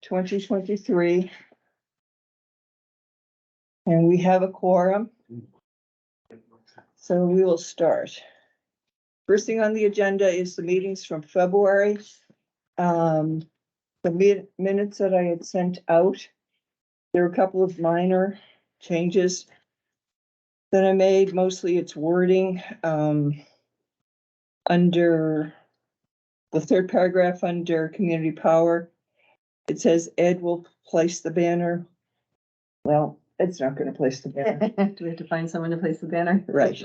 2023. And we have a quorum. So we will start. First thing on the agenda is the meetings from February. The minutes that I had sent out, there were a couple of minor changes that I made. Mostly it's wording. Under the third paragraph under community power, it says Ed will place the banner. Well, Ed's not going to place the banner. Do we have to find someone to place the banner? Right.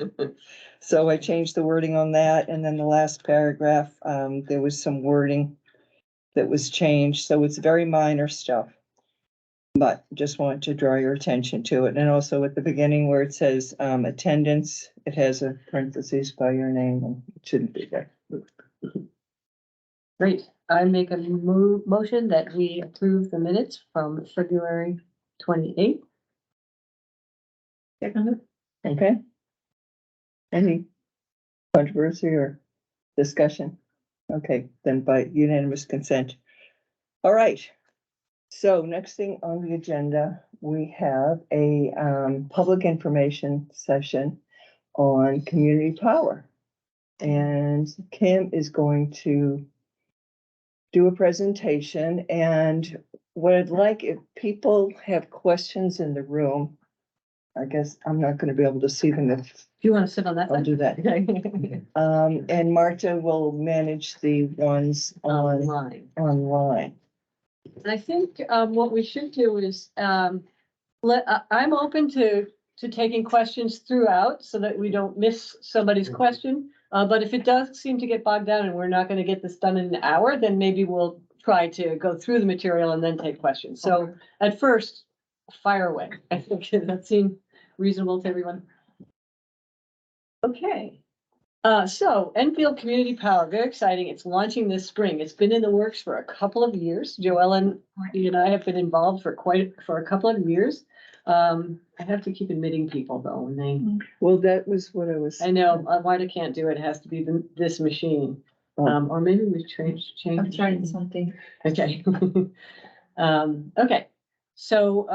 So I changed the wording on that, and then the last paragraph, there was some wording that was changed, so it's very minor stuff. But just wanted to draw your attention to it, and also at the beginning where it says attendance, it has a parentheses by your name, and it shouldn't be there. Great. I make a motion that we approve the minutes from February 28th. Second. Okay. Any controversy or discussion? Okay, then by unanimous consent. All right. So next thing on the agenda, we have a public information session on community power. And Kim is going to do a presentation, and what I'd like, if people have questions in the room, I guess I'm not going to be able to see them. If Do you want to sit on that? I'll do that. And Marta will manage the ones Online. online. And I think what we should do is I'm open to taking questions throughout so that we don't miss somebody's question. But if it does seem to get bogged down and we're not going to get this done in an hour, then maybe we'll try to go through the material and then take questions. So at first, fire away. I think that seemed reasonable to everyone. Okay. So Enfield Community Power, very exciting. It's launching this spring. It's been in the works for a couple of years. Joelle and I have been involved for a couple of years. I have to keep admitting people though when they. Well, that was what I was. I know Marta can't do it. It has to be this machine. Or maybe we change. I'm trying something. Okay. Okay. So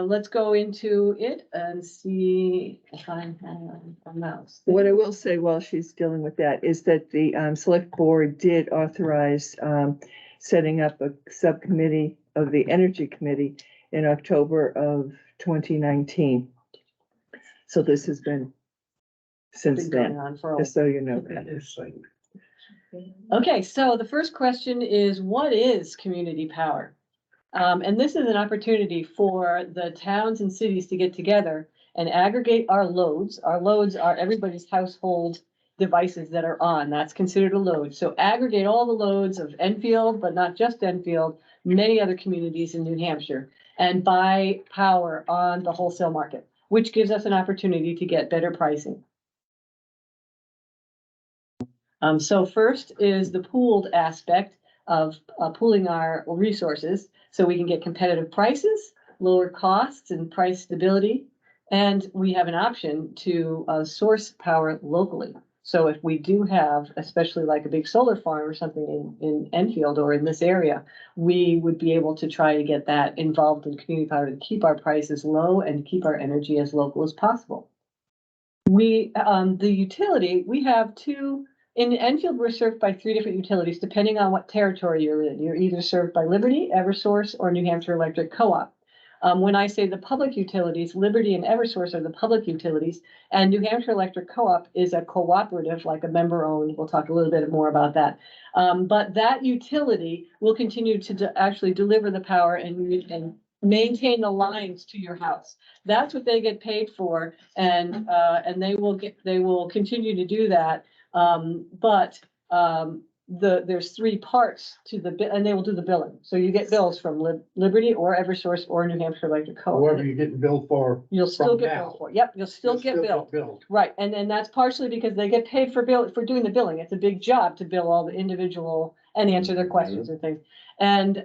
let's go into it and see if I have a mouse. What I will say while she's dealing with that is that the select board did authorize setting up a subcommittee of the Energy Committee in October of 2019. So this has been since Been going then, on for a just so you know that. Okay, so the first question is, what is community power? And this is an opportunity for the towns and cities to get together and aggregate our loads. Our loads are everybody's household devices that are on. That's considered a load. So aggregate all the loads of Enfield, but not just Enfield, many other communities in New Hampshire, and buy power on the wholesale market, which gives us an opportunity to get better pricing. So first is the pooled aspect of pooling our resources so we can get competitive prices, lower costs and price stability. And we have an option to source power locally. So if we do have, especially like a big solar farm or something in Enfield or in this area, we would be able to try to get that involved in community power to keep our prices low and keep our energy as local as possible. The utility, we have two. In Enfield, we're served by 3 different utilities, depending on what territory you're in. You're either served by Liberty, Eversource, or New Hampshire Electric Co-op. When I say the public utilities, Liberty and Eversource are the public utilities, and New Hampshire Electric Co-op is a cooperative, like a member-owned. We'll talk a little bit more about that. But that utility will continue to actually deliver the power and maintain the lines to your house. That's what they get paid for, and they will continue to do that. There's 3 parts to the bill, and they will do the billing. So you get bills from Liberty or Eversource or New Hampshire Electric Co-op. Whoever you're getting billed for. You'll still get now. billed for. Yep, you'll still get billed. Right, and then that's partially because they get paid for doing the billing. It's a big job to bill all the individual and answer their questions and things, and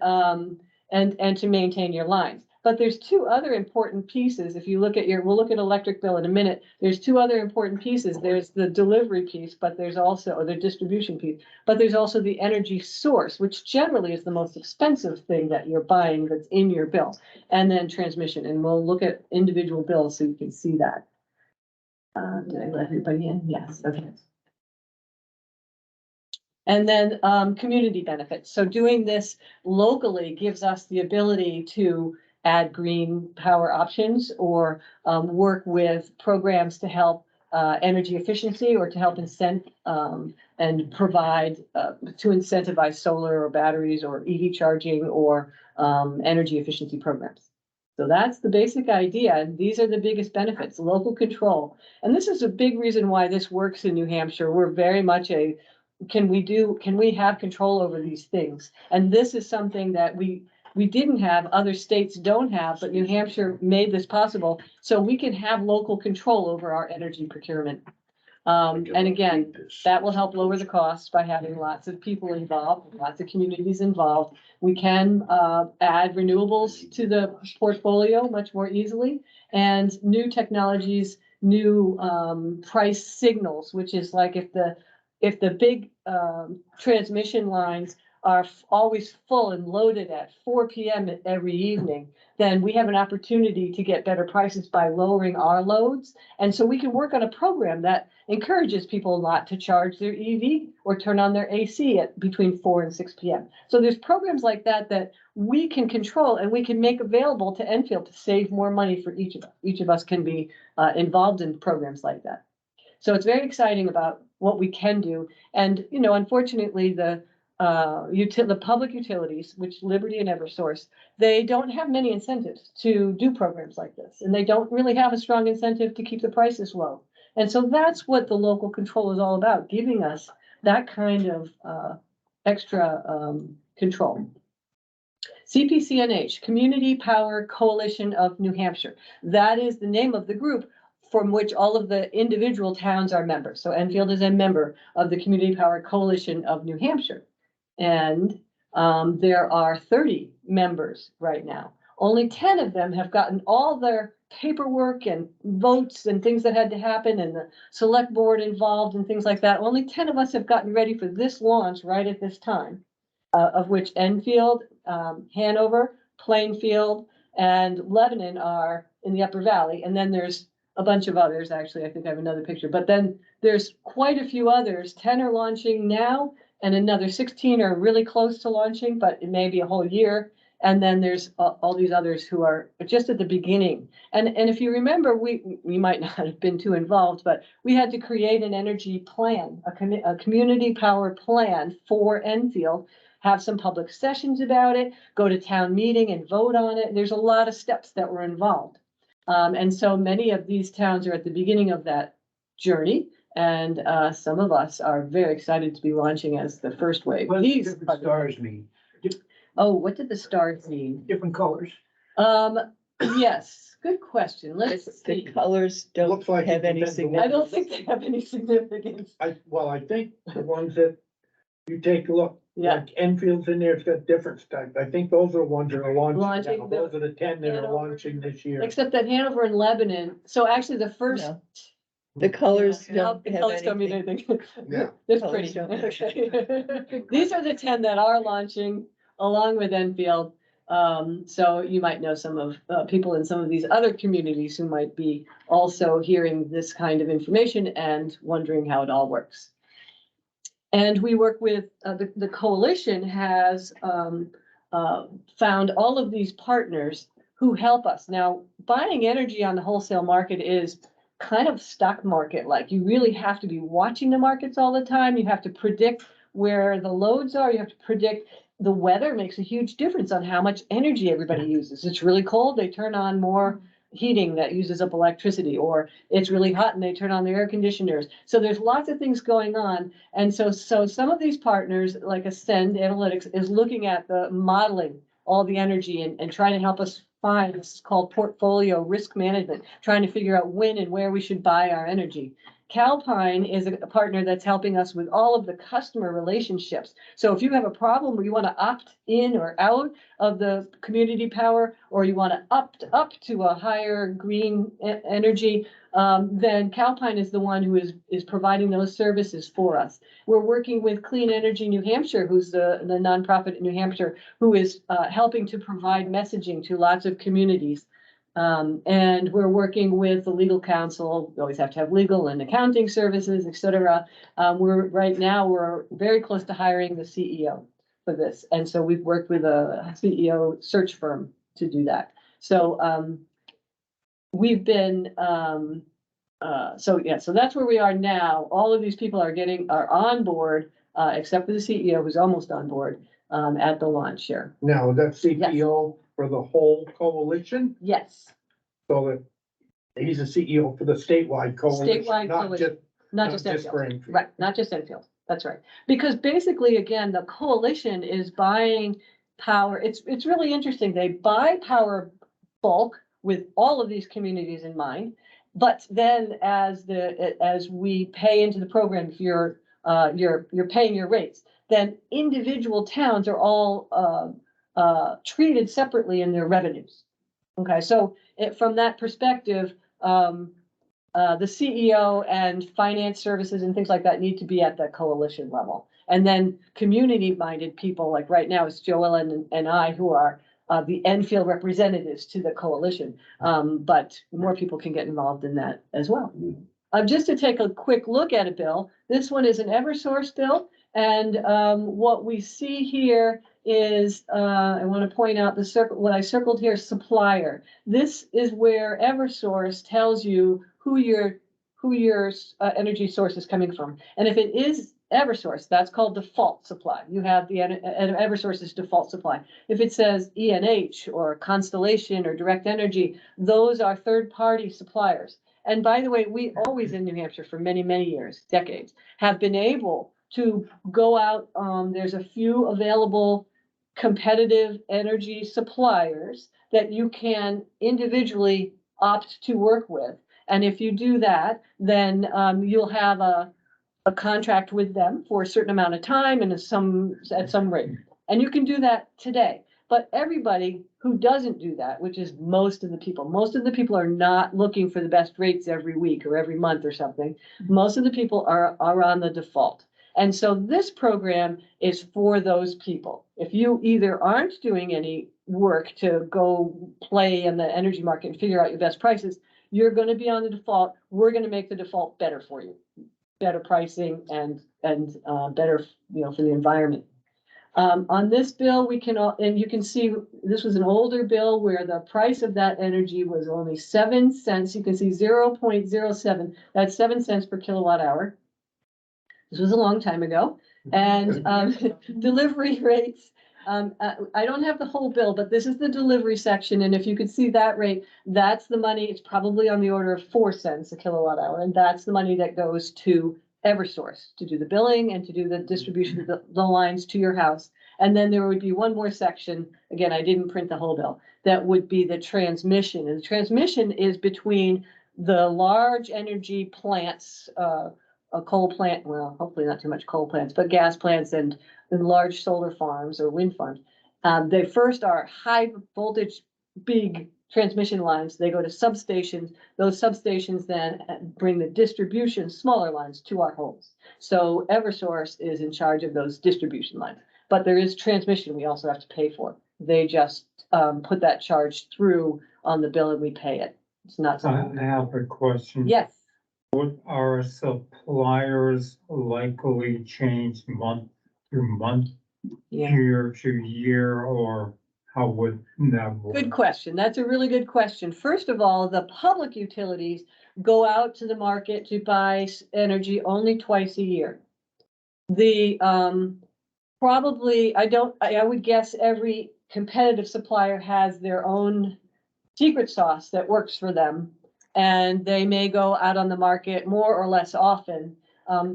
to maintain your lines. But there's two other important pieces. If you look at we'll look at electric bill in a minute. There's two other important pieces. There's the delivery piece, but there's also, or the distribution piece, but there's also the energy source, which generally is the most expensive thing that you're buying that's in your bill. And then transmission, and we'll look at individual bills so you can see that. Did I let everybody in? Yes, okay. And then community benefits. So doing this locally gives us the ability to add green power options or work with programs to help energy efficiency or to help incent and provide to incentivize solar or batteries or EV charging or energy efficiency programs. So that's the basic idea. And these are the biggest benefits, local control. And this is a big reason why this works in New Hampshire. We're very much can we have control over these things? And this is something that we didn't have, other states don't have, but New Hampshire made this possible. So we can have local control over our energy procurement. And again, that will help lower the costs by having lots of people involved, lots of communities involved. We can add renewables to the portfolio much more easily, and new technologies, new price signals, which is like if the big transmission lines are always full and loaded at 4 p.m. every evening, then we have an opportunity to get better prices by lowering our loads. And so we can work on a program that encourages people not to charge their EV or turn on their AC at between 4 and 6 p.m. So there's programs like that that we can control and we can make available to Enfield to save more money for each of us. Each of us can be involved in programs like that. So it's very exciting about what we can do. And, you know, unfortunately, the public utilities, which Liberty and Eversource, they don't have many incentives to do programs like this. And they don't really have a strong incentive to keep the prices low. And so that's what the local control is all about, giving us that kind of extra control. CPCNH, Community Power Coalition of New Hampshire. That is the name of the group from which all of the individual towns are members. So Enfield is a member of the Community Power Coalition of New Hampshire. And there are 30 members right now. Only 10 of them have gotten all their paperwork and votes and things that had to happen and the select board involved and things like that. Only 10 of us have gotten ready for this launch right at this time, of which Enfield, Hanover, Plainfield, and Lebanon are in the Upper Valley. And then there's a bunch of others. Actually, I think I have another picture, but then there's quite a few others. 10 are launching now and another 16 are really close to launching, but it may be a whole year. And then there's all these others who are just at the beginning. And if you remember, we might not have been too involved, but we had to create an energy plan, a community power plan for Enfield, have some public sessions about it, go to town meeting and vote on it. There's a lot of steps that were involved. And so many of these towns are at the beginning of that journey. And some of us are very excited to be launching as the first wave. What do These different stars mean? Oh, what did the stars mean? Different colors. Yes, good question. Let's The see. colors don't Looks like have it any depends on I significance. don't think they have any significance. I think the ones that you take a look, Yeah. like Enfield's in there, it's got different stuff. I think those are the ones that are launching Launching now. the- Those are the 10 that are Hanover. launching this year. Except that Hanover and Lebanon, so actually the first. No. The colors Yeah, don't the have colors don't mean anything. anything. Yeah. It's Colors pretty. don't- Okay. These are the 10 that are launching along with Enfield. So you might know some of people in some of these other communities who might be also hearing this kind of information and wondering how it all works. And we work with, the coalition has found all of these partners who help us. Now, buying energy on the wholesale market is kind of stock market like. You really have to be watching the markets all the time. You have to predict where the loads are. You have to predict the weather. Makes a huge difference on how much energy everybody uses. It's really cold, they turn on more heating that uses up electricity, or it's really hot and they turn on their air conditioners. So there's lots of things going on. And so some of these partners, like Ascend Analytics, is looking at the modeling all the energy and trying to help us find, this is called portfolio risk management, trying to figure out when and where we should buy our energy. Calpine is a partner that's helping us with all of the customer relationships. So if you have a problem where you want to opt in or out of the community power, or you want to opt up to a higher green energy, then Calpine is the one who is providing those services for us. We're working with Clean Energy New Hampshire, who's the nonprofit in New Hampshire, who is helping to provide messaging to lots of communities. And we're working with the legal counsel. We always have to have legal and accounting services, et cetera. Right now, we're very close to hiring the CEO for this. And so we've worked with a CEO search firm to do that. So, we've been, so that's where we are now. All of these people are on board, except for the CEO, who's almost on board, at the launch here. Now, that's CPO for the whole coalition, Yes, so that he's a CEO for the statewide coalition, Statewide not coalition. just, not just Enfield. for Enfield. Right, not just Enfield. That's right. Because basically, again, the coalition is buying power. It's really interesting. They buy power bulk with all of these communities in mind. But then as we pay into the program, if you're paying your rates, then individual towns are all treated separately in their revenues. Okay, so from that perspective, the CEO and finance services and things like that need to be at the coalition level. And then community-minded people, like right now, it's Joellen and I who are the Enfield representatives to the coalition. But more people can get involved in that as well. Just to take a quick look at it, Bill, this one is an Eversource bill. And what we see here is, I want to point out what I circled here, supplier. This is where Eversource tells you who your energy source is coming from. And if it is Eversource, that's called default supply. You have the Eversource's default supply. If it says ENH or Constellation or Direct Energy, those are third-party suppliers. And by the way, we always in New Hampshire for many, many years, decades, have been able to go out. There's a few available competitive energy suppliers that you can individually opt to work with. And if you do that, then you'll have a contract with them for a certain amount of time and at some rate. And you can do that today. But everybody who doesn't do that, which is most of the people are not looking for the best rates every week or every month or something. Most of the people are on the default. And so this program is for those people. If you either aren't doing any work to go play in the energy market and figure out your best prices, you're going to be on the default. We're going to make the default better for you, better pricing and better, for the environment. On this bill, and you can see this was an older bill where the price of that energy was only 7 cents. You can see 0.07. That's 7 cents per kilowatt hour. This was a long time ago. And delivery rates. I don't have the whole bill, but this is the delivery section. And if you could see that rate, that's the money. It's probably on the order of 4 cents a kilowatt hour. And that's the money that goes to Eversource to do the billing and to do the distribution of the lines to your house. And then there would be one more section. Again, I didn't print the whole bill. That would be the transmission. And the transmission is between the large energy plants, a coal plant, well, hopefully not too much coal plants, but gas plants and large solar farms or wind farms. They first are high voltage, big transmission lines. They go to substations. Those substations then bring the distribution, smaller lines to our homes. So Eversource is in charge of those distribution lines, but there is transmission we also have to pay for. They just put that charge through on the bill and we pay it. It's not something. I have a question. Yes. Would our suppliers likely change month to month, Yeah. year to year, or how would that work? Good question. That's a really good question. First of all, the public utilities go out to the market to buy energy only twice a year. The probably, I would guess every competitive supplier has their own secret sauce that works for them. And they may go out on the market more or less often.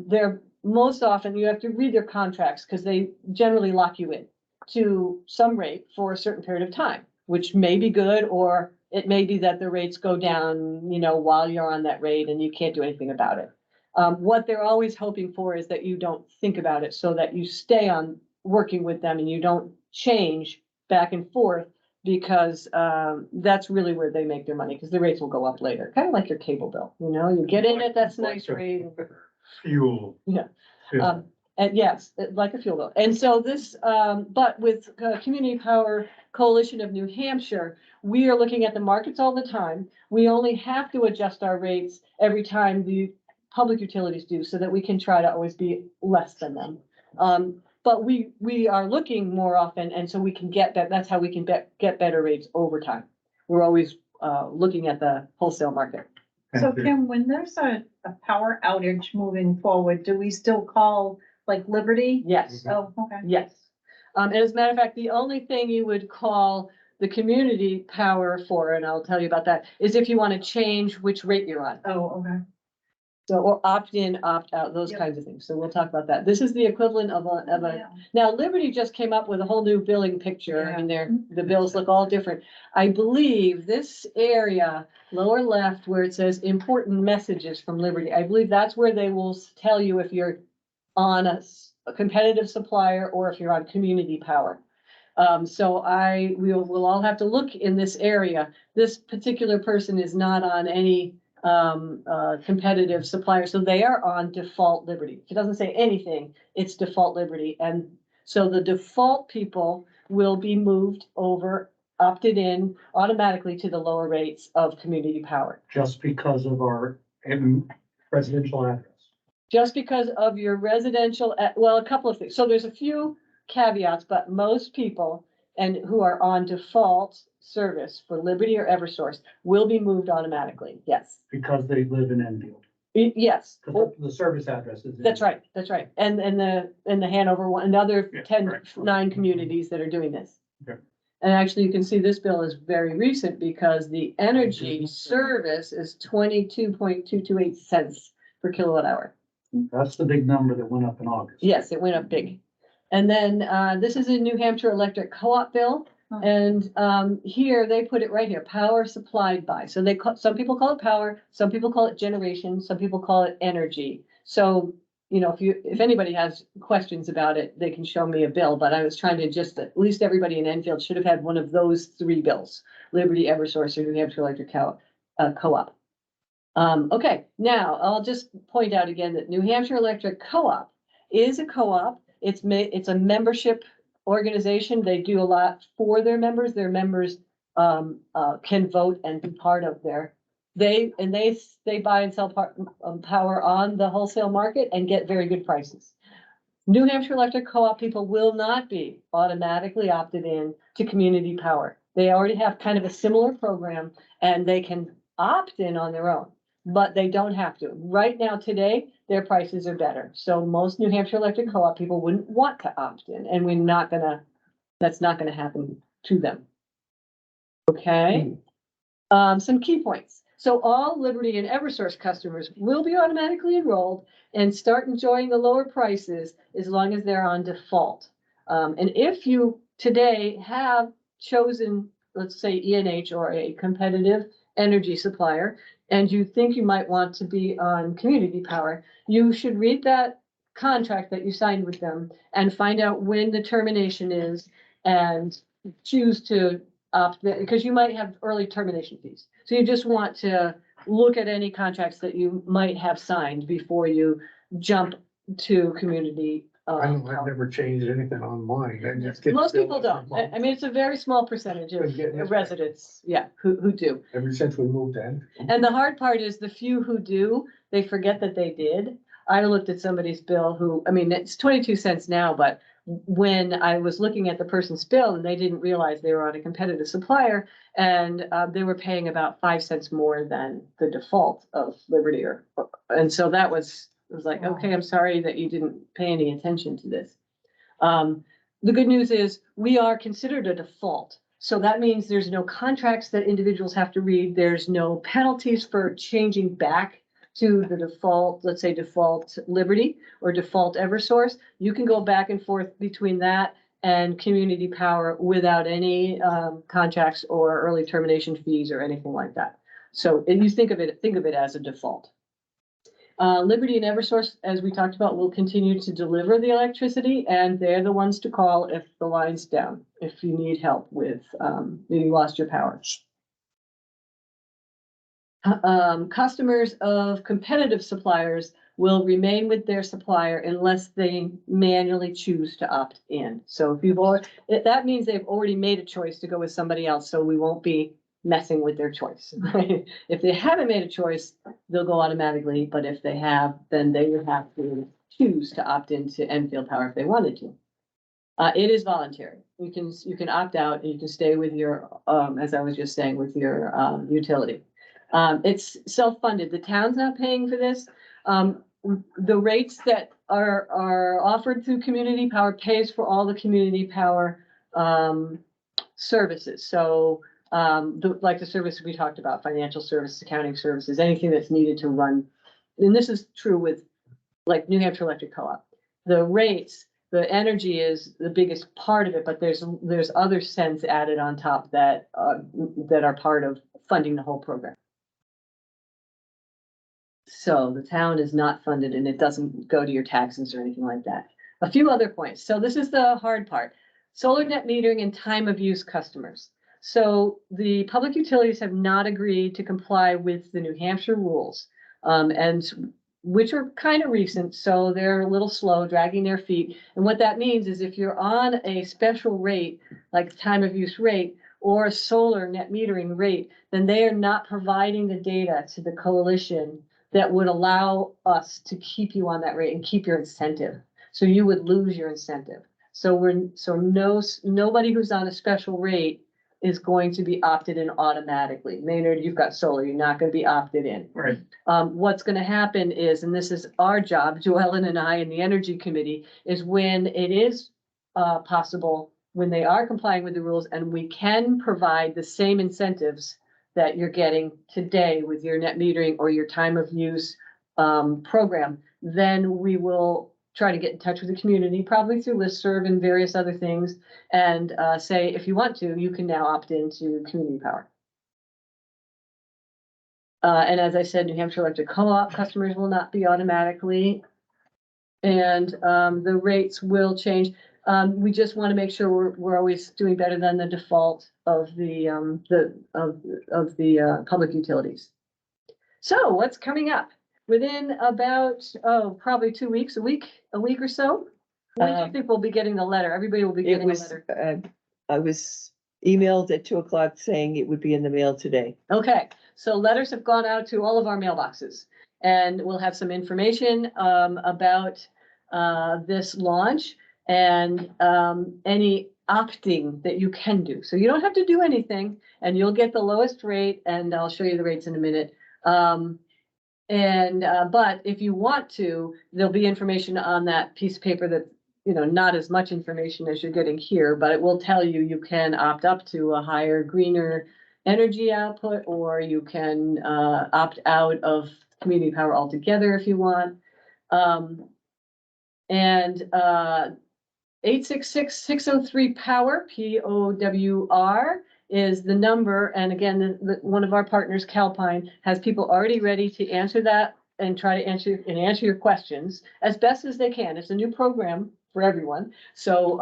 They're most often, you have to read their contracts because they generally lock you in to some rate for a certain period of time, which may be good, or it may be that the rates go down, while you're on that rate and you can't do anything about it. What they're always hoping for is that you don't think about it, so that you stay on working with them and you don't change back and forth, because that's really where they make their money, because the rates will go up later, kind of like your cable bill, you know, you get in it, that's a nice rate. Fuel. Yeah. Yeah. And yes, like a fuel bill. And so this, but with Community Power Coalition of New Hampshire, we are looking at the markets all the time. We only have to adjust our rates every time the public utilities do, so that we can try to always be less than them. But we are looking more often, and so we can get that, that's how we can get better rates over time. We're always looking at the wholesale market. So Thank you. Kim, when there's a power outage moving forward, do we still call like Liberty? Yes. Oh, okay. Yes. And as a matter of fact, the only thing you would call the community power for, and I'll tell you about that, is if you want to change which rate you're on. Oh, okay. So, or opt in, opt out, those Yep. kinds of things. So we'll talk about that. This is the equivalent of a, Yeah. now Liberty just came up with a whole new billing picture. I mean, Mm-hmm. the bills look all different. I believe this area, lower left, where it says important messages from Liberty, I believe that's where they will tell you if you're on a competitive supplier or if you're on community power. So we'll all have to look in this area. This particular person is not on any competitive supplier, so they are on default Liberty. It doesn't say anything, it's default Liberty. And so the default people will be moved over, opted in automatically to the lower rates of community power. Just because of our residential address. Just because of your residential, well, a couple of things. So there's a few caveats, but most people and who are on default service for Liberty or Eversource will be moved automatically. Yes. Because they live in Enfield. Yes. Because the service address is. That's right. That's right. And the Hanover one, another Yeah, 10, right. 9 communities that are doing this. Okay. And actually, you can see this bill is very recent because the energy service is 22.228 cents per kilowatt hour. That's the big number that went up in August. Yes, it went up big. And then this is a New Hampshire electric co-op bill. Oh. And here they put it right here, power supplied by. So some people call it power, some people call it generation, some people call it energy. So, you know, if anybody has questions about it, they can show me a bill, but I was trying to just, at least everybody in Enfield should have had one of those 3 bills, Liberty, Eversource, or New Hampshire Electric Co-op. Okay, now I'll just point out again that New Hampshire Electric Co-op is a co-op. It's a membership organization. They do a lot for their members. Their members can vote and be part of they buy and sell power on the wholesale market and get very good prices. New Hampshire Electric Co-op people will not be automatically opted in to community power. They already have kind of a similar program and they can opt in on their own, but they don't have to. Right now, today, their prices are better. So most New Hampshire Electric Co-op people wouldn't want to opt in, and that's not gonna happen to them. Okay, some key points. So all Liberty and Eversource customers will be automatically enrolled and start enjoying the lower prices as long as they're on default. And if you today have chosen, let's say ENH or a competitive energy supplier, and you think you might want to be on community power, you should read that contract that you signed with them and find out when the termination is and choose to opt, because you might have early termination fees. So you just want to look at any contracts that you might have signed before you jump to community. I've never changed anything on mine. I just get Most billed people every don't. month. I mean, it's a very small percentage Been getting of this residents, yeah, who do. Ever since we moved in. And the hard part is the few who do, they forget that they did. I looked at somebody's bill who, I mean, it's 22 cents now, but when I was looking at the person's bill and they didn't realize they were on a competitive supplier and they were paying about 5 cents more than the default of Liberty and so it was like, okay, I'm sorry that you didn't pay any attention to this. The good news is we are considered a default. So that means there's no contracts that individuals have to read. There's no penalties for changing back to the default, let's say default Liberty or default Eversource. You can go back and forth between that and community power without any contracts or early termination fees or anything like that. So if you think of it as a default. Liberty and Eversource, as we talked about, will continue to deliver the electricity, and they're the ones to call if the line's down, if you need help with, you lost your power. Customers of competitive suppliers will remain with their supplier unless they manually choose to opt in. So if you've already, that means they've already made a choice to go with somebody else, so we won't be messing with their choice. Right? If they haven't made a choice, they'll go automatically, but if they have, then they would have to choose to opt into Enfield Power if they wanted to. It is voluntary. You can opt out and you can stay with your, as I was just saying, with your utility. It's self-funded. The town's not paying for this. The rates that are offered through community power pays for all the community power services. So like the services we talked about, financial services, accounting services, anything that's needed to run. And this is true with like New Hampshire Electric Co-op. The rates, the energy is the biggest part of it, but there's other cents added on top that are part of funding the whole program. So the town is not funded and it doesn't go to your taxes or anything like that. A few other points. So this is the hard part. Solar net metering and time of use customers. So the public utilities have not agreed to comply with the New Hampshire rules, and which are kind of recent. So they're a little slow, dragging their feet. And what that means is if you're on a special rate, like time of use rate, or a solar net metering rate, then they are not providing the data to the coalition that would allow us to keep you on that rate and keep your incentive. So you would lose your incentive. So nobody who's on a special rate is going to be opted in automatically. Maynard, you've got solar, you're not going to be opted in. Right. What's going to happen is, and this is our job, Joellen and I and the Energy Committee, is when it is possible, when they are complying with the rules and we can provide the same incentives that you're getting today with your net metering or your time of use program, then we will try to get in touch with the community, probably through listserv and various other things, and say, if you want to, you can now opt into community power. And as I said, New Hampshire Electric Co-op customers will not be automatically, and the rates will change. We just want to make sure we're always doing better than the default of the public utilities. So what's coming up? Within about, probably 2 weeks, a week or so. When do you think we'll be getting the letter? Everybody will be It getting a was, letter. I was emailed at 2:00 saying it would be in the mail today. Okay, so letters have gone out to all of our mailboxes, and we'll have some information about this launch and any opting that you can do. So you don't have to do anything, and you'll get the lowest rate, and I'll show you the rates in a minute. But if you want to, there'll be information on that piece of paper that, not as much information as you're getting here, but it will tell you you can opt up to a higher, greener energy output, or you can opt out of community power altogether if you want. 866-603-POWER, POWR, is the number. And again, one of our partners, Calpine, has people already ready to answer that and try to answer your questions as best as they can. It's a new program for everyone. So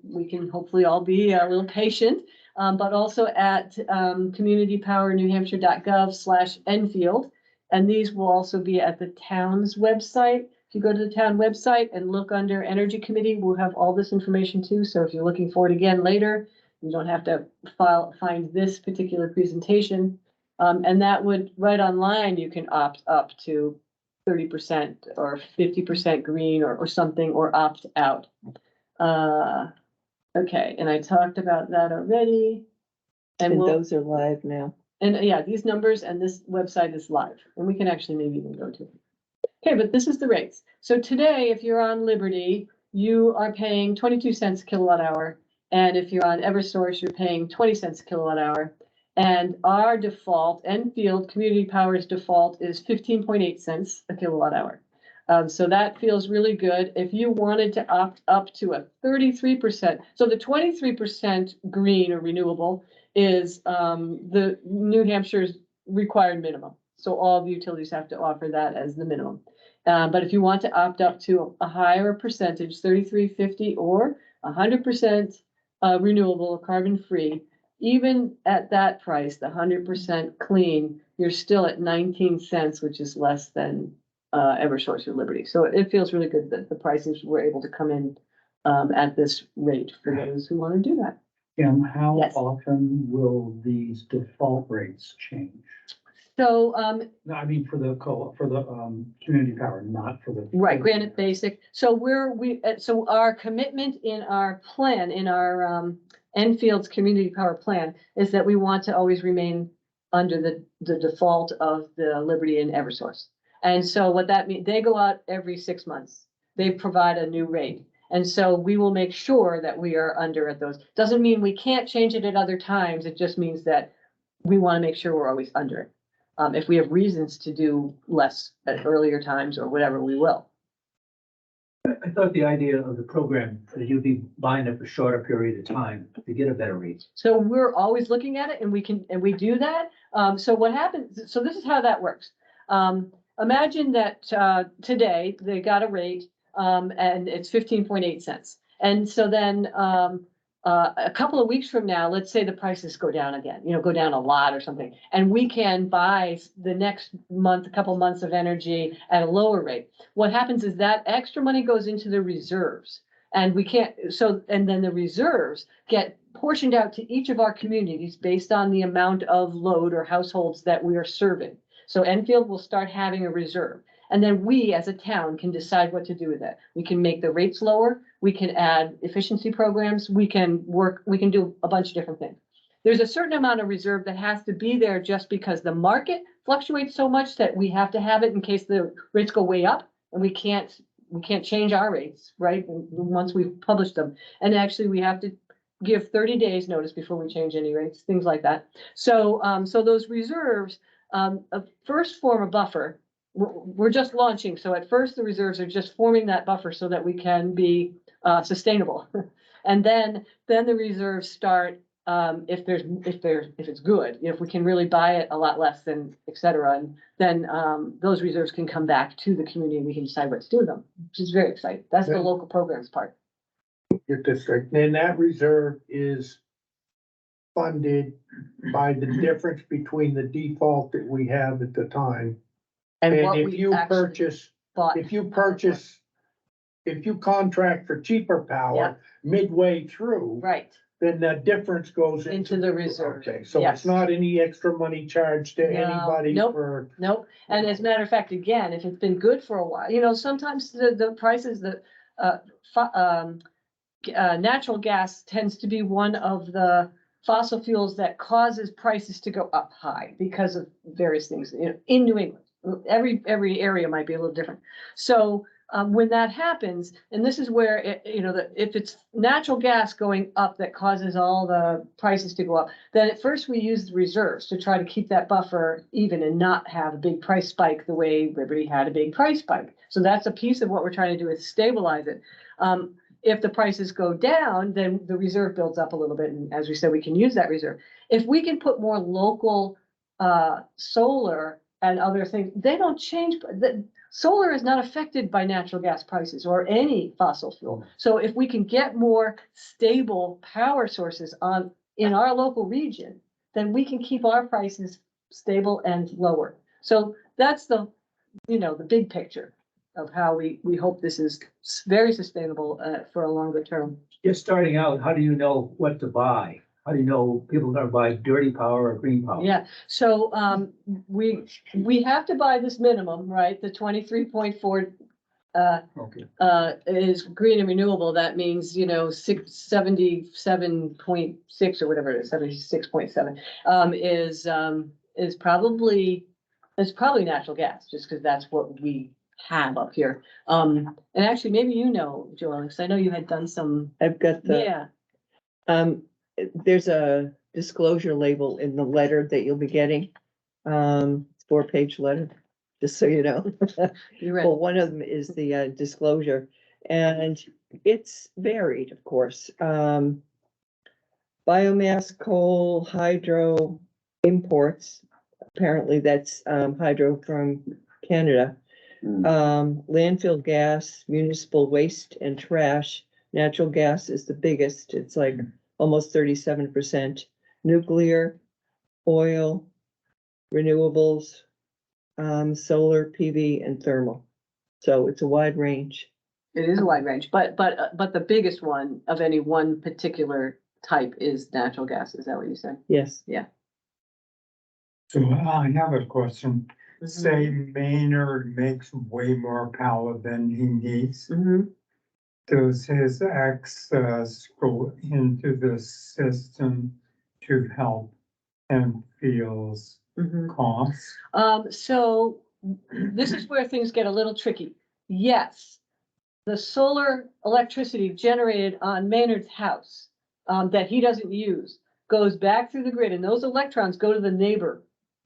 we can hopefully all be a little patient, but also at communitypowernewhampshire.gov/Enfield. And these will also be at the town's website. If you go to the town website and look under Energy Committee, we'll have all this information too. So if you're looking for it again later, you don't have to find this particular presentation. And that would, right online, you can opt up to 30% or 50% green or something, or opt out. Okay, and I talked about that already. And those are live now. And yeah, these numbers and this website is live, and we can actually maybe even go to it. Okay, but this is the rates. So today, if you're on Liberty, you are paying 22 cents a kilowatt hour. And if you're on Eversource, you're paying 20 cents a kilowatt hour. And our default, Enfield Community Power's default, is 15.8 cents a kilowatt hour. So that feels really good. If you wanted to opt up to a 33%, so the 23% green or renewable is the New Hampshire's required minimum. So all the utilities have to offer that as the minimum. But if you want to opt up to a higher percentage, 33.50 or 100% renewable, carbon-free, even at that price, the 100% clean, you're still at 19 cents, which is less than Eversource or Liberty. So it feels really good that the prices were able to come in at this rate for those who want to do that. Kim, how Yes. often will these default rates change? So, No, I mean, for the community power, not for the. right, Granite Basic. So so our commitment in our plan, in our Enfield's Community Power Plan, is that we want to always remain under the default of the Liberty and Eversource. And so what that means, they go out every 6 months. They provide a new rate. And so we will make sure that we are under at those. Doesn't mean we can't change it at other times. It just means that we want to make sure we're always under it. If we have reasons to do less at earlier times or whatever, we will. I thought the idea of the program, that you'd be buying it for a shorter period of time to get a better rate. So we're always looking at it and we do that. So what happens, so this is how that works. Imagine that, today they got a rate, and it's 15.8 cents. And so then, a couple of weeks from now, let's say the prices go down again, go down a lot or something. And we can buy the next month, a couple months of energy at a lower rate. What happens is that extra money goes into the reserves. And and then the reserves get portioned out to each of our communities based on the amount of load or households that we are serving. So Enfield will start having a reserve. And then we, as a town, can decide what to do with it. We can make the rates lower. We can add efficiency programs. We can do a bunch of different things. There's a certain amount of reserve that has to be there just because the market fluctuates so much that we have to have it in case the rates go way up and we can't change our rates, right? Once we've published them. And actually we have to give 30 days notice before we change any rates, things like that. So, so those reserves, first form a buffer. We're just launching. So at first the reserves are just forming that buffer so that we can be sustainable. And then the reserves start, if it's good, if we can really buy it a lot less than et cetera. And then those reserves can come back to the community and we can decide what to do with them, which is very exciting. That's the local programs part. Your district, and that reserve is funded by the difference between the default that we have at the time. And what if we you actually purchase, bought. if you contract for cheaper power midway through, Right, then the difference goes into the reserve. Okay, so Yes. it's not any extra money charged to No, anybody nope. for, Nope. And as a matter of fact, again, if it's been good for a while, sometimes the prices, natural gas tends to be one of the fossil fuels that causes prices to go up high because of various things, in New England. Every area might be a little different. So when that happens, and this is where, if it's natural gas going up that causes all the prices to go up, then at first we use the reserves to try to keep that buffer even and not have a big price spike the way Liberty had a big price spike. So that's a piece of what we're trying to do is stabilize it. If the prices go down, then the reserve builds up a little bit. And as we said, we can use that reserve. If we can put more local solar and other things, they don't change. Solar is not affected by natural gas prices or any fossil fuel. So if we can get more stable power sources in our local region, then we can keep our prices stable and lower. So that's the big picture of how we hope this is very sustainable for a longer term. Just starting out, how do you know what to buy? How do you know people are gonna buy dirty power or green power? Yeah, so we have to buy this minimum, right? The 23.4 Okay. is green and renewable. That means, 77.6 or whatever it is, 76.7 is probably natural gas, just because that's what we have up here. And actually, maybe Joelle, because I know you had done some. I've got Yeah. there's a disclosure label in the letter that you'll be getting. 4-page letter, just so you know. You're right. Well, one of them is the disclosure, and it's varied, of course. Biomass, coal, hydro, imports, apparently that's, hydro from Canada. Landfill gas, municipal waste and trash, natural gas is the biggest, it's like almost 37%. Nuclear, oil, renewables, solar, PV and thermal. So it's a wide range. It is a wide range, but the biggest one of any one particular type is natural gas. Is that what you said? Yes. So I have a question. Mm-hmm. Say Maynard makes way more power than he needs. Mhm. Does his excess go into the system to help him feels Mhm. costs? So this is where things get a little tricky. Yes, the solar electricity generated on Maynard's house, that he doesn't use, goes back through the grid, and those electrons go to the neighbor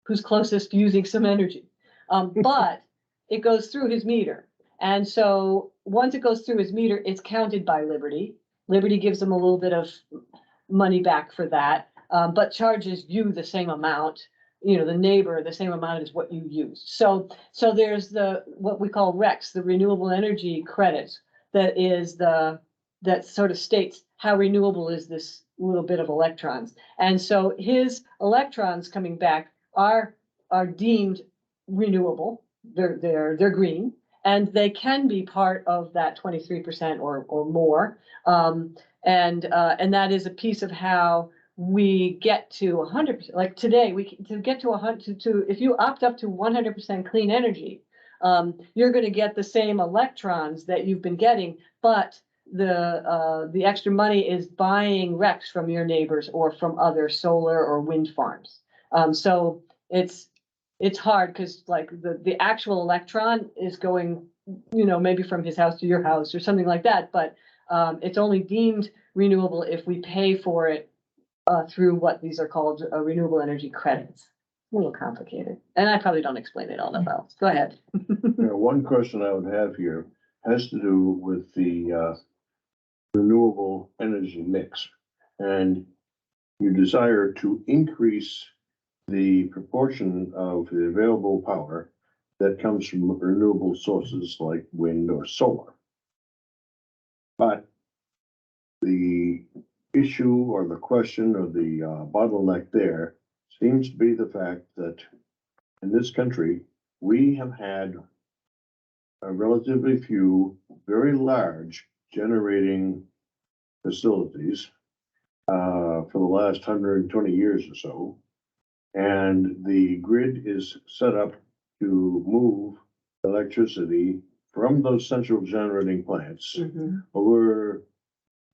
who's closest to using some energy. But it goes through his meter. And so once it goes through his meter, it's counted by Liberty. Liberty gives him a little bit of money back for that, but charges you the same amount, the neighbor, the same amount as what you used. So there's what we call RECs, the renewable energy credits, that sort of states how renewable is this little bit of electrons. And so his electrons coming back are deemed renewable. They're green, and they can be part of that 23% or more. And that is a piece of how we get to 100%. Like today, to get to 100, if you opt up to 100% clean energy, you're going to get the same electrons that you've been getting, but the extra money is buying RECs from your neighbors or from other solar or wind farms. So it's hard because like the actual electron is going, maybe from his house to your house or something like that, but it's only deemed renewable if we pay for it through what these are called renewable energy credits. A little complicated, and I probably don't explain it all that well. Go ahead. One question I would have here has to do with the renewable energy mix. And you desire to increase the proportion of the available power that comes from renewable sources like wind or solar. But the issue or the question or the bottleneck there seems to be the fact that in this country, we have had a relatively few very large generating facilities for the last 120 years or so. And the grid is set up to move electricity from those central generating plants over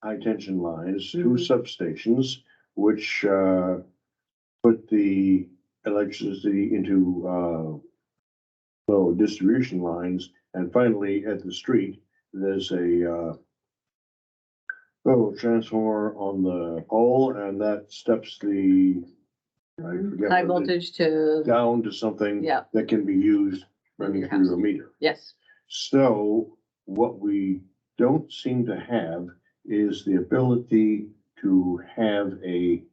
high tension lines to substations, which put the electricity into low distribution lines. And finally, at the street, there's a transformer on the pole, and that steps the I forget High what it voltage to, down to something Yeah. that can be used running Your through house. your meter. yes. So what we don't seem to have is the ability to have a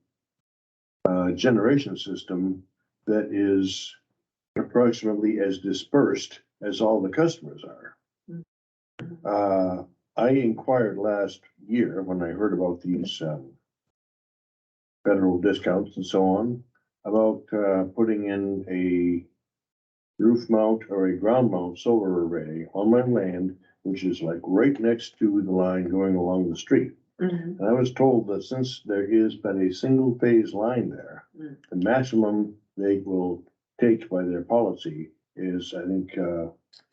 generation system that is approximately as dispersed as all the customers are. I inquired last year when I heard about these federal discounts and so on, about putting in a roof mount or a ground mount solar array on my land, which is like right next to the line going along the street. Mhm. And I was told that since there is but a single phase line there, the maximum they will take by their policy is, I think,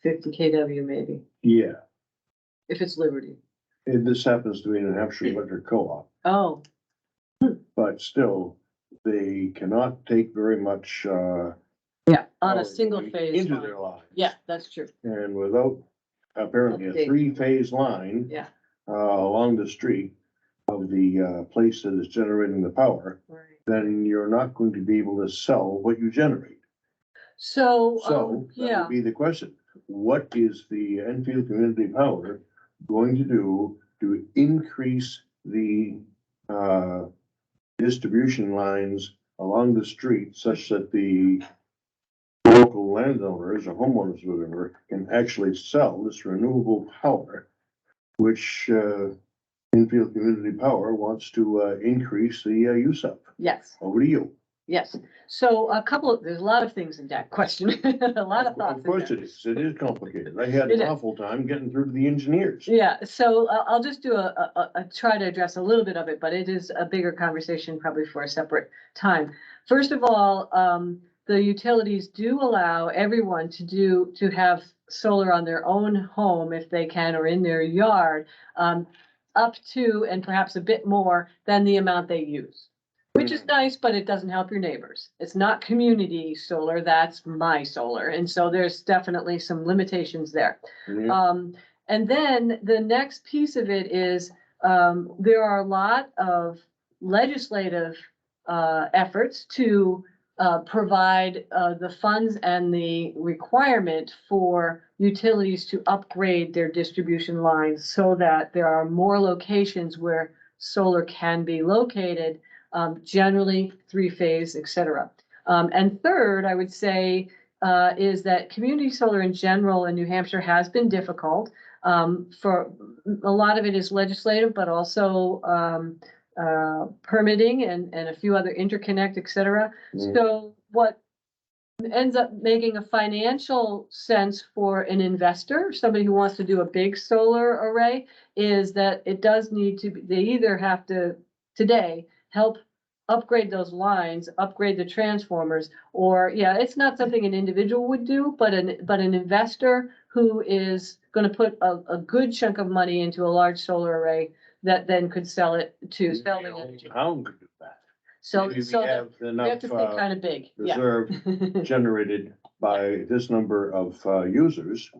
50 kW maybe, yeah, if it's Liberty. this happens to be New Hampshire Electric Co-op, Oh, but still, they cannot take very much, yeah, on power a single going phase into line. their lines. Yeah, that's true. And without apparently a Update. 3-phase line. Yeah. Along the street of the place that is generating the power, Right. then you're not going to be able to sell what you generate. So, So that yeah, would be the question. What is the Enfield Community Power going to do to increase the distribution lines along the street such that the local landowners or homeowners, whatever, can actually sell this renewable power, which, Enfield Community Power wants to, increase the, use of. Yes, Over to you. yes. So there's a lot of things in that question, a lot of thoughts Of in course there. it is. It is complicated. I had It an is. awful time getting through to the engineers. Yeah, so I'll just do try to address a little bit of it, but it is a bigger conversation probably for a separate time. First of all, the utilities do allow everyone to have solar on their own home if they can, or in their yard, up to and perhaps a bit more than the amount they use. Which is nice, but it doesn't help your neighbors. It's not community solar, that's my solar. And so there's definitely some limitations there. Yeah. And then the next piece of it is, there are a lot of legislative efforts to provide the funds and the requirement for utilities to upgrade their distribution lines so that there are more locations where solar can be located, generally three-phase, et cetera. And third, I would say, is that community solar in general in New Hampshire has been difficult. For a lot of it is legislative, but also permitting and a few other interconnect, et cetera. Mm. So what ends up making a financial sense for an investor, somebody who wants to do a big solar array, is that it does need to be, they either have to today help upgrade those lines, upgrade the transformers, or, yeah, it's not something an individual would do, but an investor who is gonna put a good chunk of money into a large solar array that then could sell it to sell the energy. Town could do that. So, Maybe we so have we have enough, to think kind of big, yeah. reserve generated by this number of, users.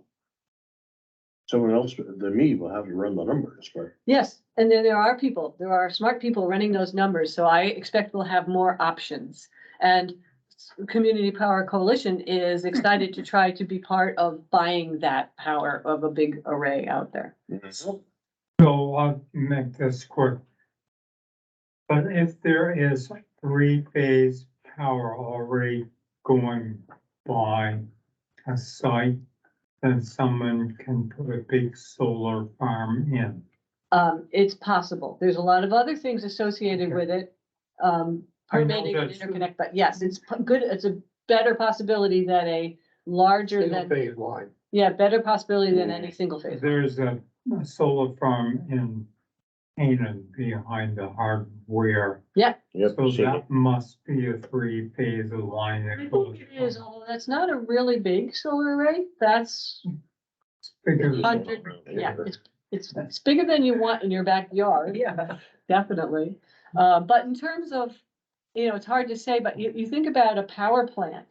Someone else than me will have to run the numbers, but. Yes, and then there are smart people running those numbers, so I expect we'll have more options. And Community Power Coalition is excited to try to be part of buying that power of a big array out there. So I'll make this quick. But if there is three-phase power already going by a site, then someone can put a big solar farm in. It's possible. There's a lot of other things associated with it. Permitting and that's- interconnect, but yes, it's good. It's a better possibility than a larger Single than, phase line. yeah, better possibility than any single phase. There's a solar farm in Canaan behind the hardware. Yeah. Yep. So seen it. that must be a three-phase line. I that goes think it is, from- although that's not a really big solar array. That's Because 100, yeah, it's bigger than you want in your backyard. Yeah. Definitely. But in terms of, it's hard to say, but you think about a power plant.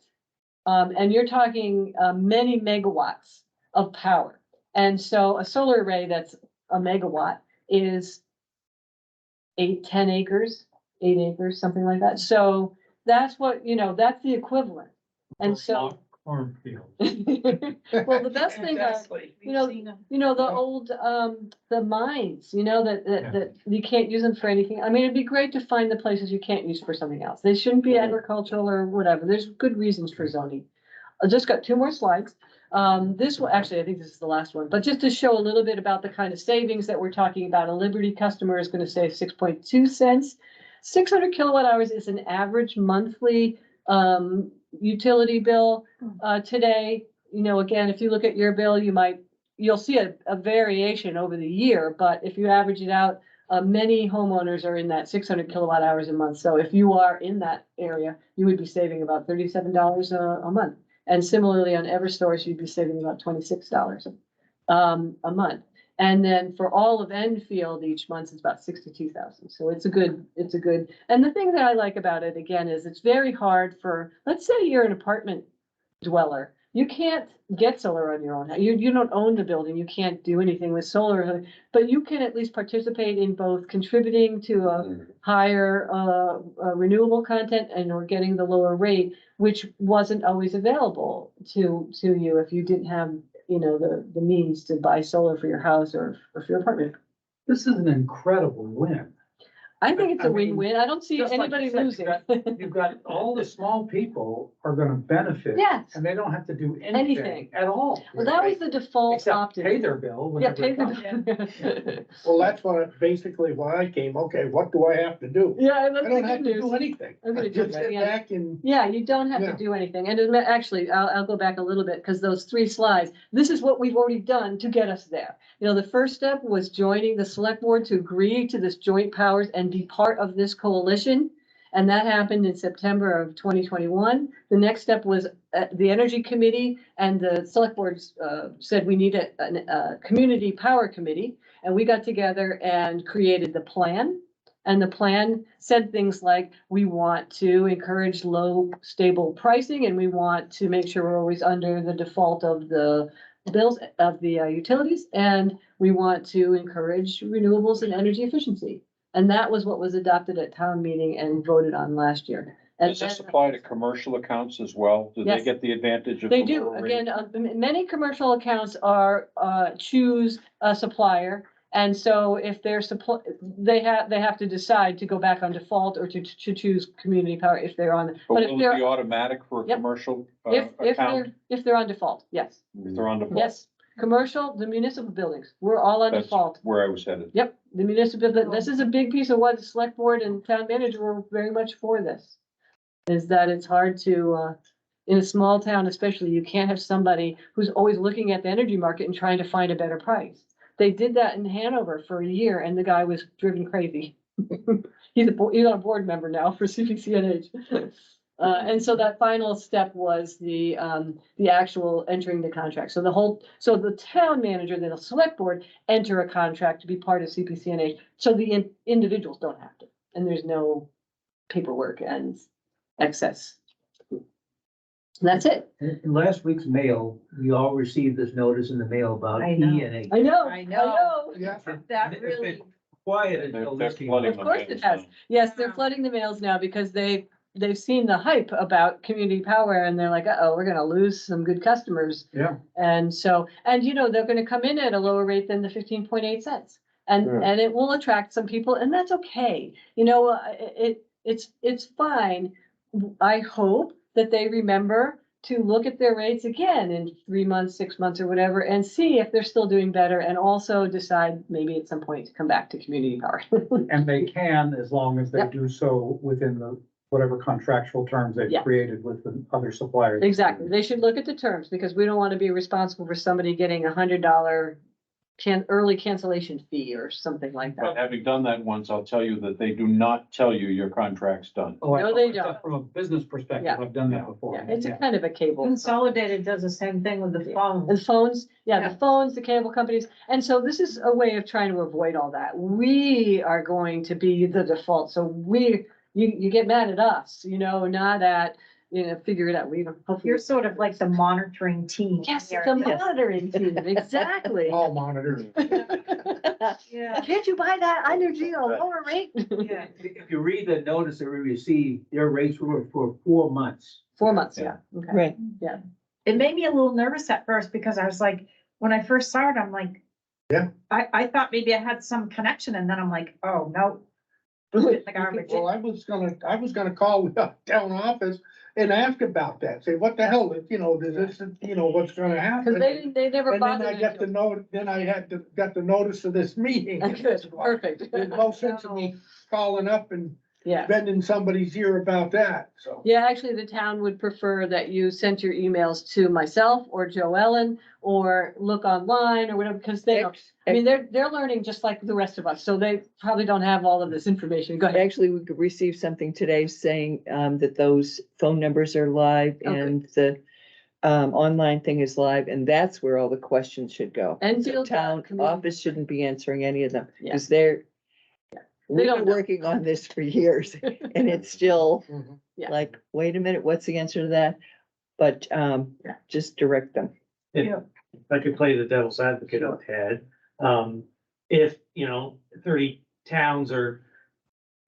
And you're talking, many megawatts of power. And so a solar array that's a megawatt is 10 acres, 8 acres, something like that. So that's what, that's the equivalent. And so, cornfield. well, the best thing are, the old, the mines, that you can't use them for anything. I mean, it'd be great to find the places you can't use for something else. They shouldn't be agricultural or whatever. There's good reasons for zoning. I just got 2 more slides. This will, actually, I think this is the last one, but just to show a little bit about the kind of savings that we're talking about, a Liberty customer is gonna save 6.2 cents. 600 kilowatt hours is an average monthly, utility bill, today. Again, if you look at your bill, you'll see a variation over the year, but if you average it out, many homeowners are in that 600 kilowatt hours a month. So if you are in that area, you would be saving about $37 a month. And similarly on Eversource, you'd be saving about $26 a month. And then for all of Enfield each month, it's about 62,000. So it's a good, and the thing that I like about it again is it's very hard for, let's say you're an apartment dweller. You can't get solar on your own. You don't own the building. You can't do anything with solar, but you can at least participate in both contributing to a higher renewable content and or getting the lower rate, which wasn't always available to you if you didn't have, the means to buy solar for your house or for your apartment. This is an incredible win. I think it's I a mean, win-win. I don't see just like anybody you said, losing. You've got all the small people are gonna benefit. Yes. And they don't have to do Anything. anything at all. Well, that was the default Except opt-in. pay their bill. Yeah, whenever pay it comes. the. Well, that's what, basically why I came, okay, what do I have to do? Yeah, I that's the don't good have to news. do anything. I'm gonna I do just that, sit yeah. back and, Yeah, you don't have Yeah. to do anything. And actually, I'll go back a little bit because those 3 slides, this is what we've already done to get us there. You know, the first step was joining the select board to agree to this joint powers and be part of this coalition. And that happened in September of 2021. The next step was the Energy Committee and the select boards said we need a community power committee. And we got together and created the plan. And the plan said things like, we want to encourage low, stable pricing, and we want to make sure we're always under the default of the bills of the utilities, and we want to encourage renewables and energy efficiency. And that was what was adopted at town meeting and voted on last year. And Does this then- apply to commercial accounts as well? Do they Yes. get the advantage of? They the do. lower rate? Again, many commercial accounts are, choose a supplier. And so if they're they have to decide to go back on default or to choose community power if they're on. But But if will it they're, be automatic for a Yep. commercial, if account? they're on default, yes, If they're on default? yes. Commercial, the municipal buildings, we're all on That's default. where I was headed. Yep, the municipal, this is a big piece of what the select board and town manager were very much for this. Is that it's hard to, in a small town especially, you can't have somebody who's always looking at the energy market and trying to find a better price. They did that in Hanover for a year and the guy was driven crazy. He's not a board member now for CPCNH. And so that final step was the actual entering the contract. So the town manager, then the select board enter a contract to be part of CPCNH. So the individuals don't have to, and there's no paperwork and excess. That's it. In last week's mail, we all received this notice in the mail about I know. ENH. I know, I I know. know. yeah, That It's really, been Quiet They're until they're this came flooding up. Of the course it mails has. now. Yes, they're Wow. flooding the mails now because they've seen the hype about community power and they're like, uh-oh, we're gonna lose some good customers. Yeah. And so, and you know, they're gonna come in at a lower rate than the 15.8 cents. And, Yeah. and it will attract some people and that's okay. You know, it's fine. I hope that they remember to look at their rates again in 3 months, 6 months or whatever, and see if they're still doing better and also decide maybe at some point to come back to community power. And they can, as long as they Yep. do so within the, whatever contractual terms they've Yeah. created with the other suppliers. Exactly. They should look at the terms because we don't want to be responsible for somebody getting $100 early cancellation fee or something like But that. having done that once, I'll tell you that they do not tell you your contract's done. Oh, No, they don't. From a business perspective, Yeah. I've done Yeah. that before. Yeah, it's a kind of a cable. Consolidated does the same thing with the phone. And phones, yeah, Yeah. the phones, the cable companies. And so this is a way of trying to avoid all that. We are going to be the default. So you get mad at us, you know, not at, figure it out. We hopefully. You're sort of like the monitoring team. Yes, here. the monitoring team, exactly. all monitors. Yeah, Can't you buy that energy at a lower rate? yeah. If you read the notice that we received, their rates were for 4 months. 4 months, yeah, okay. Right, It made me a little nervous at first because I was like, when I first saw it, I'm like. Yeah. I thought maybe I had some connection and then I'm like, oh, no. The garbage. Well, I was gonna call the town office and ask about that, say, what the hell, does this, what's gonna Cause happen? they never And then bothered. I got the note, then I got the notice of this meeting. Good, perfect. There's no sense of me calling up and Yeah. bending somebody's ear about that, so. Yeah, actually, the town would prefer that you sent your emails to myself or Joe Ellen or look online or whatever, because they're learning just like the rest of us. So they probably don't have all of this information. Go ahead. actually, we received something today saying, that those phone numbers are live Okay. and the, online thing is live, and that's where all the questions should go. The Enfield. town office shouldn't be answering any of them, Yeah. because we've don't been know. working on this for years, and it's still Yeah. like, wait a minute, what's the answer to that? But, just direct them. If I could play the devil's advocate on Ted, if, 30 towns are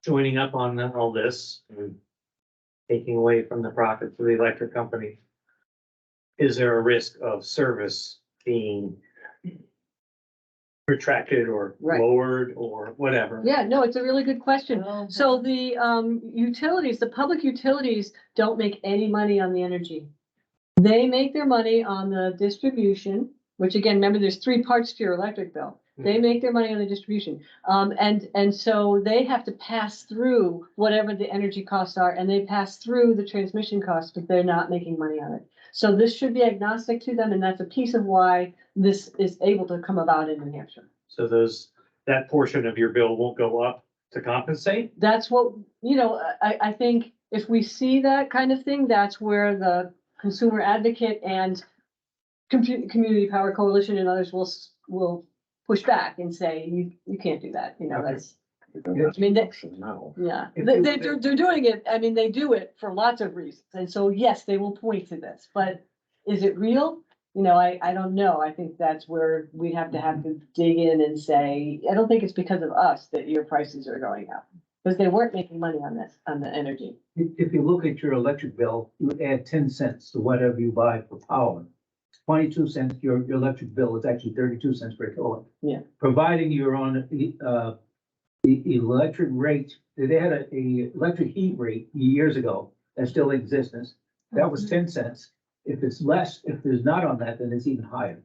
joining up on all this, and taking away from the profits of the electric company, is there a risk of service being retracted or Right. lowered or whatever. Yeah, no, it's a really good question. Oh, So the utilities, the public utilities don't make any money on the energy. They make their money on the distribution, which again, remember, there's three parts to your electric bill. They make their money on the distribution. And so they have to pass through whatever the energy costs are, and they pass through the transmission costs, but they're not making money on it. So this should be agnostic to them, and that's a piece of why this is able to come about in New Hampshire. So that portion of your bill won't go up to compensate? That's what, I think if we see that kind of thing, that's where the consumer advocate and Community Power Coalition and others will push back and say, you can't do that, that's, I mean, Now. yeah, If they, you- they're doing it, I mean, they do it for lots of reasons, and so, yes, they will point to this, but is it real? I don't know, I think that's where we have to dig in and say, I don't think it's because of us that your prices are going up. Because they weren't making money on this, on the energy. If you look at your electric bill, you would add 10 cents to whatever you buy for power. 22 cents, your electric bill is actually 32 cents per kilowatt. Yeah. Providing you're on the electric rate, they had a electric heat rate years ago that still in existence. That was 10 cents. If it's less, if there's not on that, then it's even higher.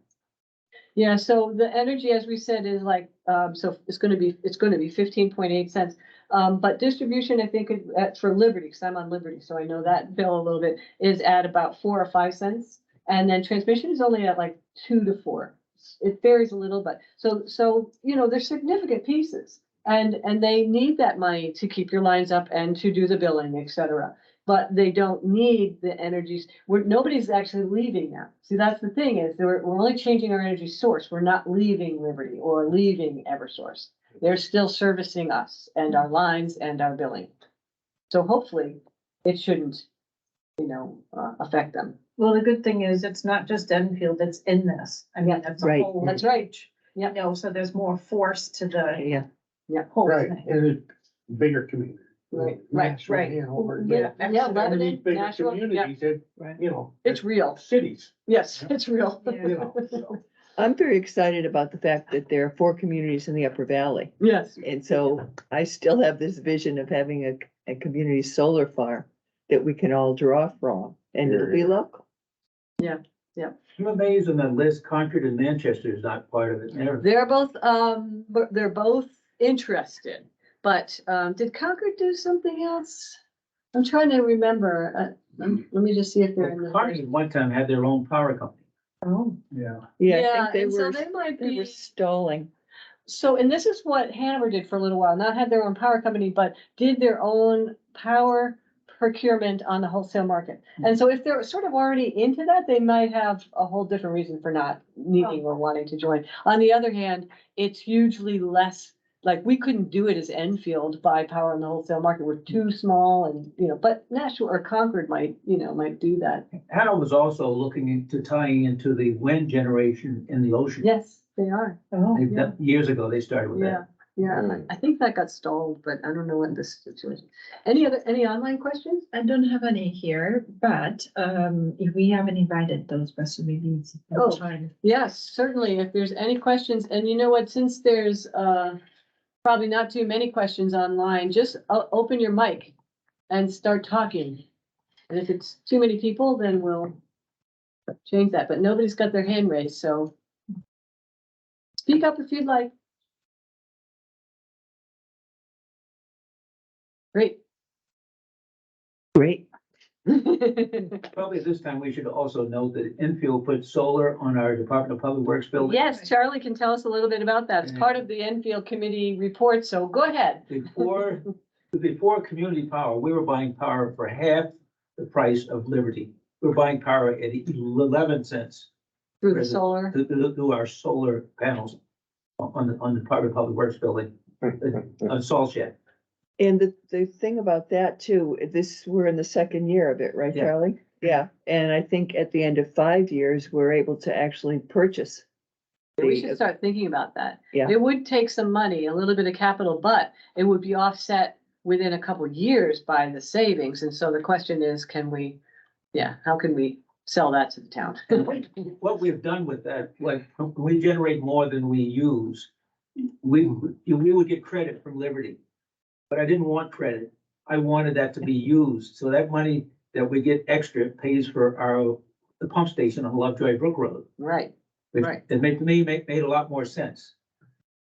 Yeah, so the energy, as we said, is like, so it's gonna be 15.8 cents. But distribution, I think, for Liberty, because I'm on Liberty, so I know that bill a little bit, is at about 4 or 5 cents. And then transmission is only at like 2 to 4. It varies a little, but so, there's significant pieces. And they need that money to keep your lines up and to do the billing, et cetera. But they don't need the energies, nobody's actually leaving now. See, that's the thing is, we're only changing our energy source. We're not leaving Liberty or leaving Eversource. They're still servicing us and our lines and our billing. So hopefully it shouldn't, affect them. Well, the good thing is it's not just Enfield that's in this. I mean, that's a Right. whole. That's right. Yeah. So there's more force to the Yeah, whole Right, thing. and a bigger community. Right, Nashville, right. Hanover, Yeah, and yeah, some of these Lebanon, bigger Nashville, yeah. communities, that, right. It's real. cities, Yes, it's real. so. I'm very excited about the fact that there are 4 communities in the Upper Valley. Yes. And so I still have this vision of having a community solar farm that we can all draw from, and it'll be local. I'm amazed on that list, Concord and Manchester is not part of it. They're both interested, but, did Concord do something else? I'm trying to remember, let me just see if they're in the. Concord at one time had their own power company. Oh. Yeah. Yeah, I Yeah, think they and so were, they might they were be, stalling. so, and this is what Hanover did for a little while, not had their own power company, but did their own power procurement on the wholesale market. And so if they're sort of already into that, they might have a whole different reason for not needing or wanting to join. On the other hand, it's hugely less, like, we couldn't do it as Enfield, buy power on the wholesale market. We're too small and, but Nashville or Concord might do that. Hanover's also looking into tying into the wind generation in the ocean. Yes, they are. Oh, They've done- Years ago, they started with Yeah, that. yeah. I think that got stalled, but I don't know what this situation. Any online questions? I don't have any here, but if we haven't invited those press releases. Oh. Yes, certainly. If there's any questions, and you know what, since there's probably not too many questions online, just open your mic and start talking. And if it's too many people, then we'll change that, but nobody's got their hand raised, so speak up if you'd like. Great. Great. Probably this time we should also note that Enfield put solar on our Department of Public Works building. Yes, Charlie can tell us a little bit about that. It's part of the Enfield Committee report, so go ahead. Before community power, we were buying power for half the price of Liberty. We were buying power at 11 cents Through the solar. to our solar panels on the Department of Public Works building, on Salt Shed. And the thing about that too, we're in the second year of it, right, Yeah. Charlie? Yeah, and I think at the end of 5 years, we're able to actually purchase. We should start thinking about that. Yeah. It would take some money, a little bit of capital, but it would be offset within a couple of years by the savings. And so the question is, how can we sell that to the town? What we've done with that, like, we generate more than we use. we would get credit from Liberty. But I didn't want credit. I wanted that to be used. So that money that we get extra pays for the pump station on Lovejoy Brook Road. Right. Which Right. it made a lot more sense.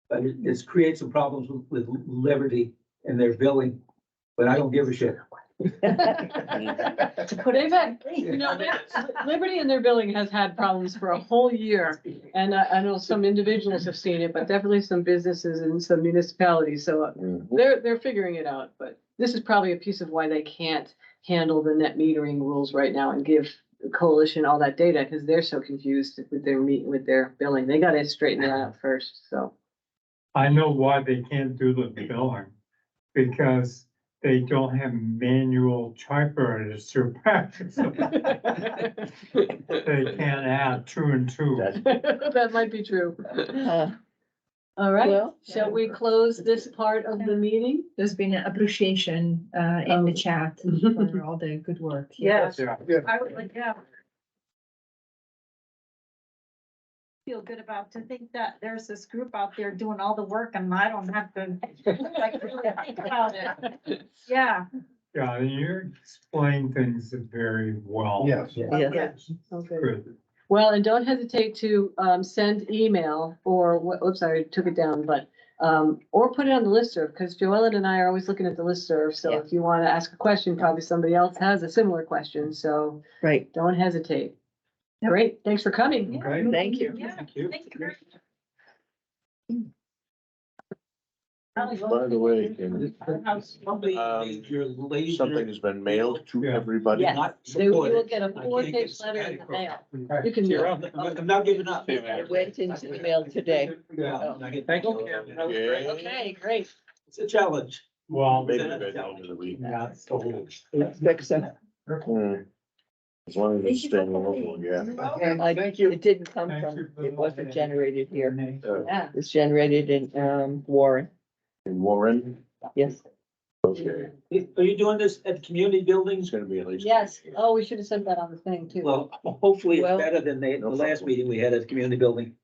But it's created some problems with Liberty and their billing, but I don't give a shit. They've had, you know, Liberty and their billing has had problems for a whole year. And I know some individuals have seen it, but definitely some businesses and some municipalities. So they're figuring it out. But this is probably a piece of why they can't handle the net metering rules right now and give the coalition all that data, because they're so confused with their billing. They gotta straighten it out first, so. I know why they can't do the billing, because they don't have manual typewriters to practice. They can't add 2 and 2. That might be true. All right, Well- shall we close this part of the meeting? There's been an appreciation in the chat for all the good work. Yes, Yeah. I would like, yeah. Feel good about to think that there's this group out there doing all the work and I don't have to like really think about it. Yeah. Yeah, you explain things very well. Yes. Yes. Okay. Good. Well, and don't hesitate to send email or, oops, I took it down, but or put it on the listserv, because Joellen and I are always looking at the listserv. So Yeah. if you want to ask a question, probably somebody else has a similar question. So Right, don't hesitate. Great, thanks for coming. Okay. thank you. Yeah, Thank you. thank you very By the way, can- much. something has been mailed to Yeah. everybody. Yes, you will get a 4-page letter in the mail. You can do it. I'm not giving up. It went into the mail today. Thank you. Okay. Okay, great. It's a challenge. Well, Maybe by the end of the week. Fix it. As long as it's staying local, yeah. Thank you. It didn't come Thank from, you for it wasn't generated here. Yeah. It's generated in Warren, In Warren, yes. okay, Are you doing this at the community it's buildings? gonna be at least. Yes, oh, we should have said that on the thing too. Well, hopefully it's Well- better than the No last problem. meeting we had at the community building.